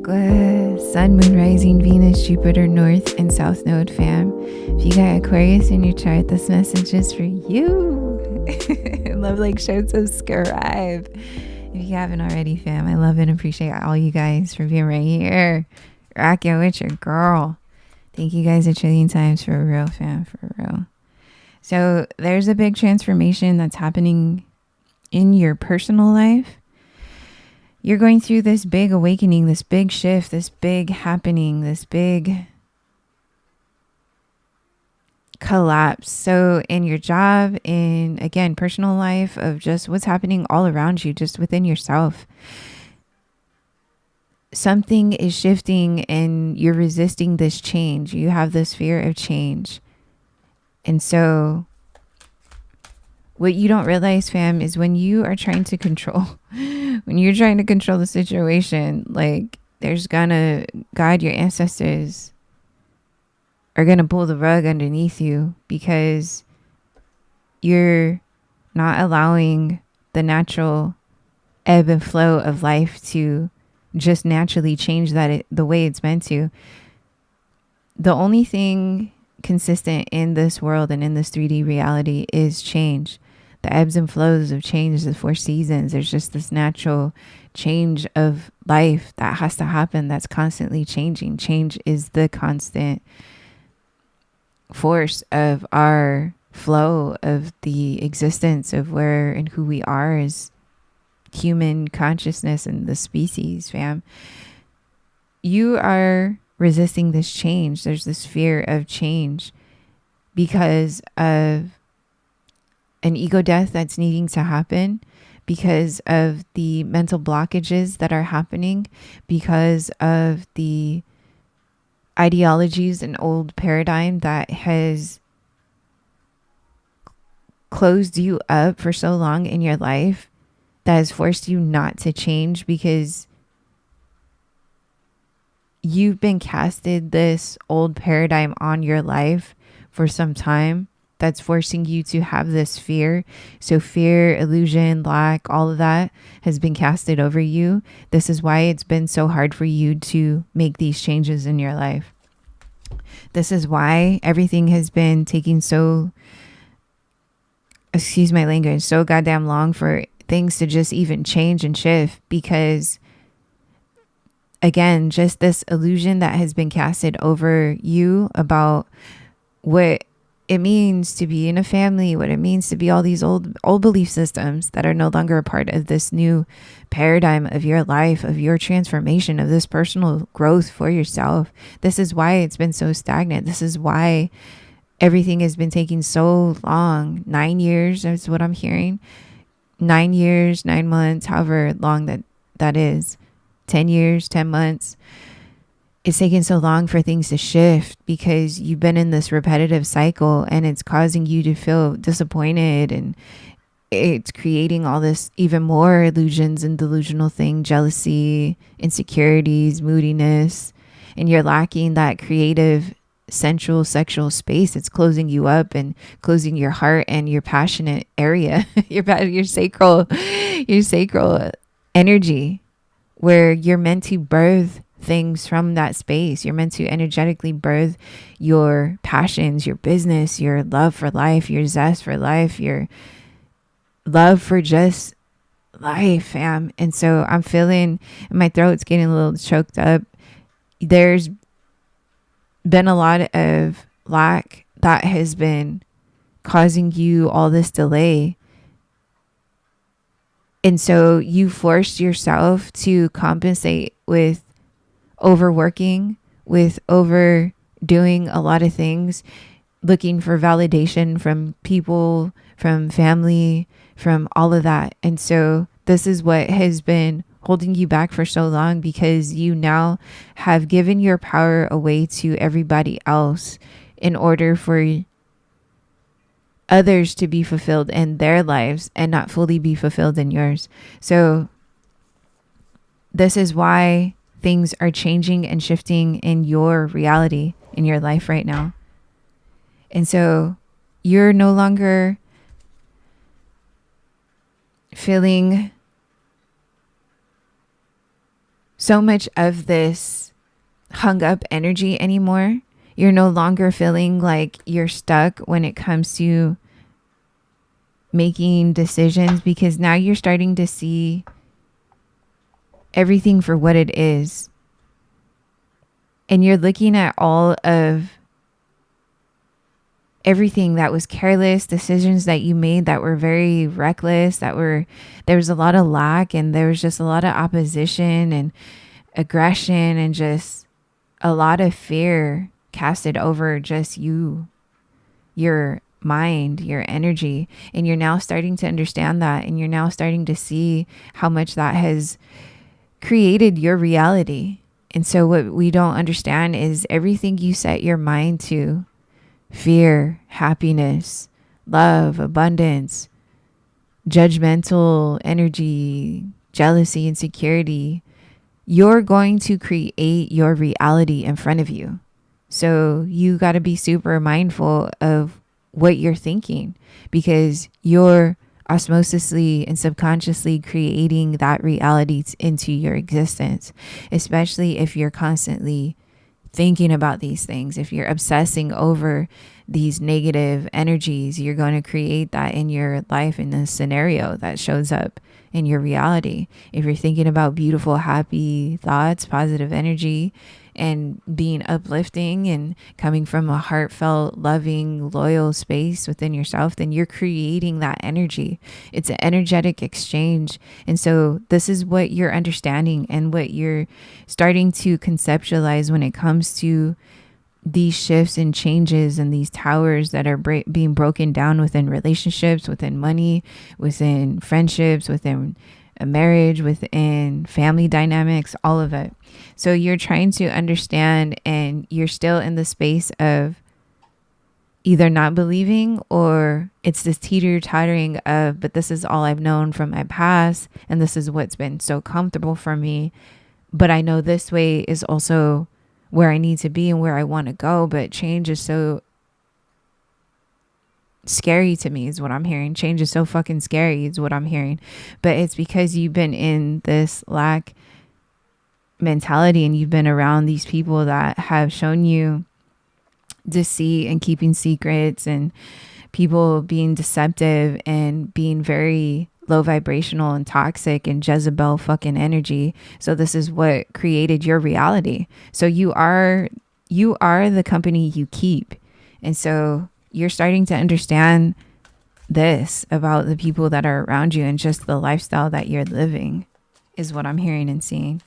Good Sun, Moon, Rising, Venus, Jupiter, North, and South Node fam. If you got Aquarius in your chart, this message is for you. Love, like, share, subscribe. If you haven't already, fam, I love and appreciate all you guys for being right here. Rocking with your girl. Thank you guys a trillion times, for real, fam, for real. So there's a big transformation that's happening in your personal life. You're going through this big awakening, this big shift, this big happening, this big collapse. So in your job, in, again, personal life, of just what's happening all around you, just within yourself, something is shifting and you're resisting this change. You have this fear of change. And so what you don't realize, fam, is when you are trying to control, when you're trying to control the situation, like, there's gonna, God, your ancestors are gonna pull the rug underneath you because you're not allowing the natural ebb and flow of life to just naturally change the way it's meant to. The only thing consistent in this world and in this 3D reality is change. The ebbs and flows of change, the 4 seasons. There's just this natural change of life that has to happen, that's constantly changing. Change is the constant force of our flow of the existence of where and who we are as human consciousness and the species, fam. You are resisting this change. There's this fear of change because of an ego death that's needing to happen, because of the mental blockages that are happening, because of the ideologies and old paradigm that has closed you up for so long in your life, that has forced you not to change because you've been casted this old paradigm on your life for some time that's forcing you to have this fear. So fear, illusion, lack, all of that has been casted over you. This is why it's been so hard for you to make these changes in your life. This is why everything has been taking so, excuse my language, so goddamn long for things to just even change and shift, because again, just this illusion that has been casted over you about what it means to be in a family, what it means to be all these old belief systems that are no longer a part of this new paradigm of your life, of your transformation, of this personal growth for yourself. This is why it's been so stagnant. This is why everything has been taking so long. 9 years is what I'm hearing. 9 years, 9 months, however long that is. 10 years, 10 months. It's taking so long for things to shift because you've been in this repetitive cycle, and it's causing you to feel disappointed, and it's creating all this even more illusions and delusional thing, jealousy, insecurities, moodiness, and you're lacking that creative, sensual, sexual space. It's closing you up and closing your heart and your passionate area, your sacral energy, where you're meant to birth things from that space. You're meant to energetically birth your passions, your business, your love for life, your zest for life, your love for just life, fam. And so I'm feeling my throat's getting a little choked up. There's been a lot of lack that has been causing you all this delay. And so you forced yourself to compensate with overworking, with overdoing a lot of things, looking for validation from people, from family, from all of that. And so this is what has been holding you back for so long, because you now have given your power away to everybody else in order for others to be fulfilled in their lives and not fully be fulfilled in yours. So this is why things are changing and shifting in your reality, in your life right now. And so you're no longer feeling so much of this hung up energy anymore. You're no longer feeling like you're stuck when it comes to making decisions, because now you're starting to see everything for what it is. And you're looking at all of everything that was careless, decisions that you made that were very reckless, there was a lot of lack, and there was just a lot of opposition and aggression and just a lot of fear casted over just you, your mind, your energy. And you're now starting to understand that, and you're now starting to see how much that has created your reality. And so what we don't understand is everything you set your mind to, fear, happiness, love, abundance, judgmental energy, jealousy, insecurity, you're going to create your reality in front of you. So you got to be super mindful of what you're thinking, because you're osmosisly and subconsciously creating that reality into your existence, especially if you're constantly thinking about these things. If you're obsessing over these negative energies, you're going to create that in your life, in a scenario that shows up in your reality. If you're thinking about beautiful, happy thoughts, positive energy, and being uplifting and coming from a heartfelt, loving, loyal space within yourself, then you're creating that energy. It's an energetic exchange. And so this is what you're understanding and what you're starting to conceptualize when it comes to these shifts and changes and these towers that are being broken down within relationships, within money, within friendships, within a marriage, within family dynamics, all of it. So you're trying to understand, and you're still in the space of either not believing, or it's this teeter-tottering of, but this is all I've known from my past, and this is what's been so comfortable for me. But I know this way is also where I need to be and where I want to go. But change is so scary to me, is what I'm hearing. Change is so fucking scary is what I'm hearing. But it's because you've been in this lack mentality, and you've been around these people that have shown you deceit and keeping secrets, and people being deceptive and being very low vibrational and toxic and Jezebel fucking energy. So this is what created your reality. So you are the company you keep. And so you're starting to understand this about the people that are around you and just the lifestyle that you're living, is what I'm hearing and seeing.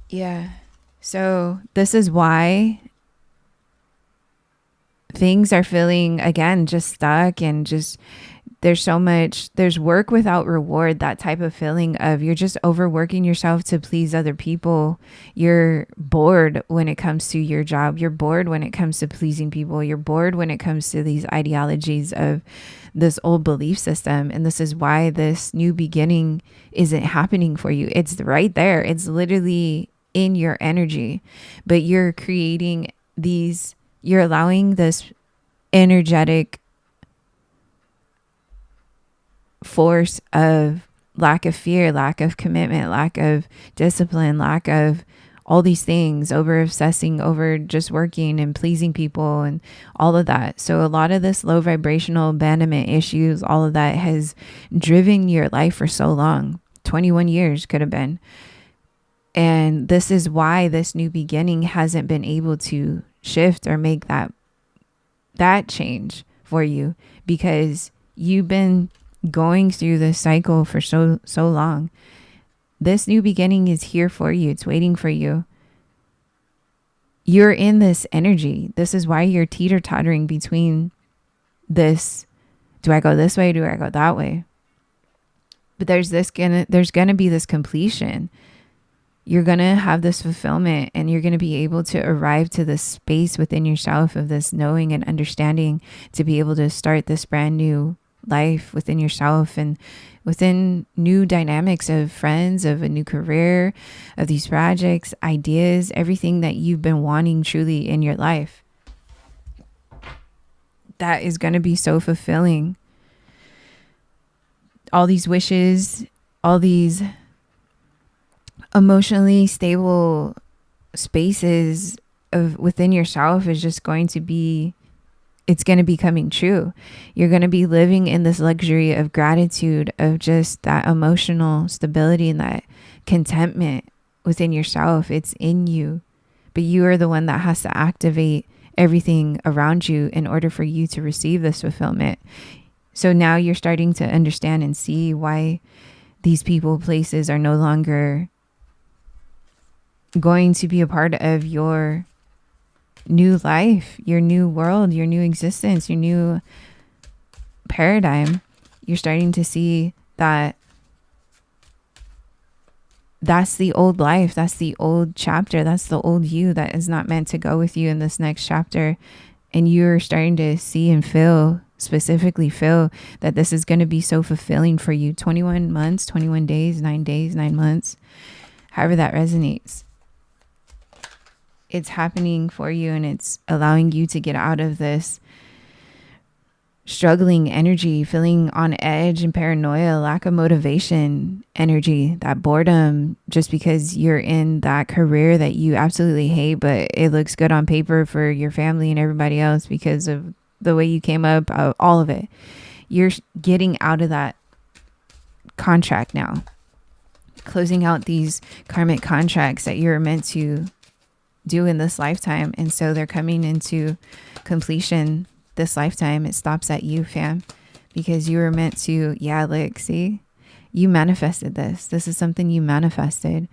Yeah. So this is why things are feeling, again, just stuck, and just there's work without reward, that type of feeling of you're just overworking yourself to please other people. You're bored when it comes to your job. You're bored when it comes to pleasing people. You're bored when it comes to these ideologies of this old belief system. And this is why this new beginning isn't happening for you. It's right there. It's literally in your energy, but you're allowing this energetic force of lack of fear, lack of commitment, lack of discipline, lack of all these things, over obsessing over just working and pleasing people and all of that. So a lot of this low vibrational abandonment issues, all of that has driven your life for so long. 21 years could have been. And this is why this new beginning hasn't been able to shift or make that change for you, because you've been going through this cycle for so long. This new beginning is here for you. It's waiting for you. You're in this energy. This is why you're teeter-tottering between this. Do I go this way? Do I go that way? But there's gonna be this completion. You're going to have this fulfillment, and you're going to be able to arrive to this space within yourself of this knowing and understanding, to be able to start this brand new life within yourself, and within new dynamics of friends, of a new career, of these projects, ideas, everything that you've been wanting truly in your life. That is going to be so fulfilling. All these wishes, all these emotionally stable spaces of within yourself is just going to be, it's going to be coming true. You're going to be living in this luxury of gratitude, of just that emotional stability and that contentment within yourself. It's in you, but you are the one that has to activate everything around you in order for you to receive this fulfillment. So now you're starting to understand and see why these people, places are no longer going to be a part of your new life, your new world, your new existence, your new paradigm. You're starting to see that that's the old life, that's the old chapter, that's the old you that is not meant to go with you in this next chapter. And you're starting to see and feel, specifically feel, that this is going to be so fulfilling for you. 21 months, 21 days, 9 months, however that resonates. It's happening for you, and it's allowing you to get out of this struggling energy, feeling on edge and paranoia, lack of motivation energy, that boredom, just because you're in that career that you absolutely hate, but it looks good on paper for your family and everybody else because of the way you came up, all of it. You're getting out of that contract now, closing out these karmic contracts that you're meant to do in this lifetime. And so they're coming into completion this lifetime. It stops at you, fam, because you were meant to, look, see, you manifested this. This is something you manifested.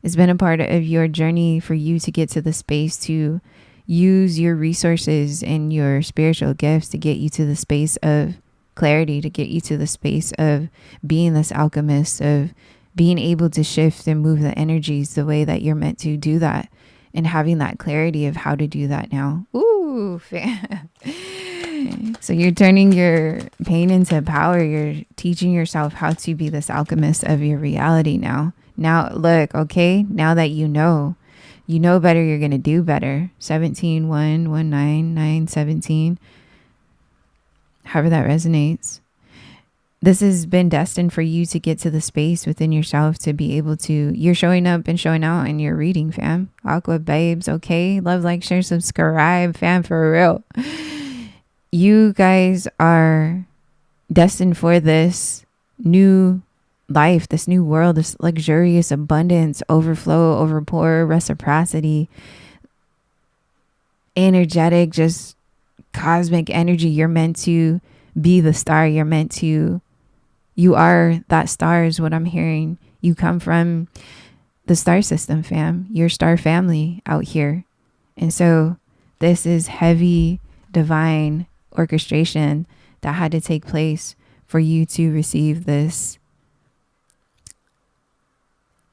It's been a part of your journey for you to get to the space to use your resources and your spiritual gifts to get you to the space of clarity, to get you to the space of being this alchemist, of being able to shift and move the energies the way that you're meant to do that. And having that clarity of how to do that now. Ooh, fam. So you're turning your pain into power. You're teaching yourself how to be this alchemist of your reality now. Now, look, okay, now that you know better, you're going to do better. 17, 1, 1, 9, 9, 17. However that resonates. This has been destined for you to get to the space within yourself to be able to, you're showing up and showing out in your reading, fam. Aqua babes, okay? Love, like, share, subscribe, fam, for real. You guys are destined for this new life, this new world, this luxurious abundance, overflow, overpour, reciprocity, energetic, just cosmic energy. You're meant to be the star. You're meant to, you are that star is what I'm hearing. You come from the star system, fam. You're star family out here. And so this is heavy divine orchestration that had to take place for you to receive this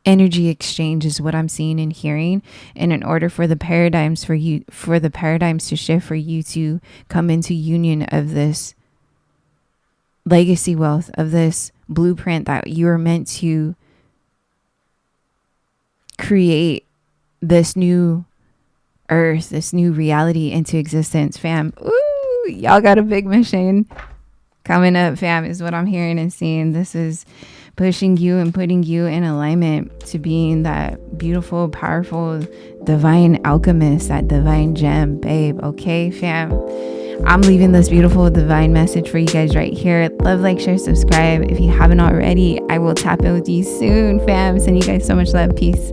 energy exchange is what I'm seeing and hearing. And in order for the paradigms to shift, for you to come into union of this legacy wealth, of this blueprint that you are meant to create this new earth, this new reality into existence, fam. Ooh, y'all got a big mission coming up, fam, is what I'm hearing and seeing. This is pushing you and putting you in alignment to being that beautiful, powerful, divine alchemist, that divine gem, babe. Okay, fam. I'm leaving this beautiful divine message for you guys right here. Love, like, share, subscribe. If you haven't already, I will tap in with you soon, fam. Send you guys so much love. Peace.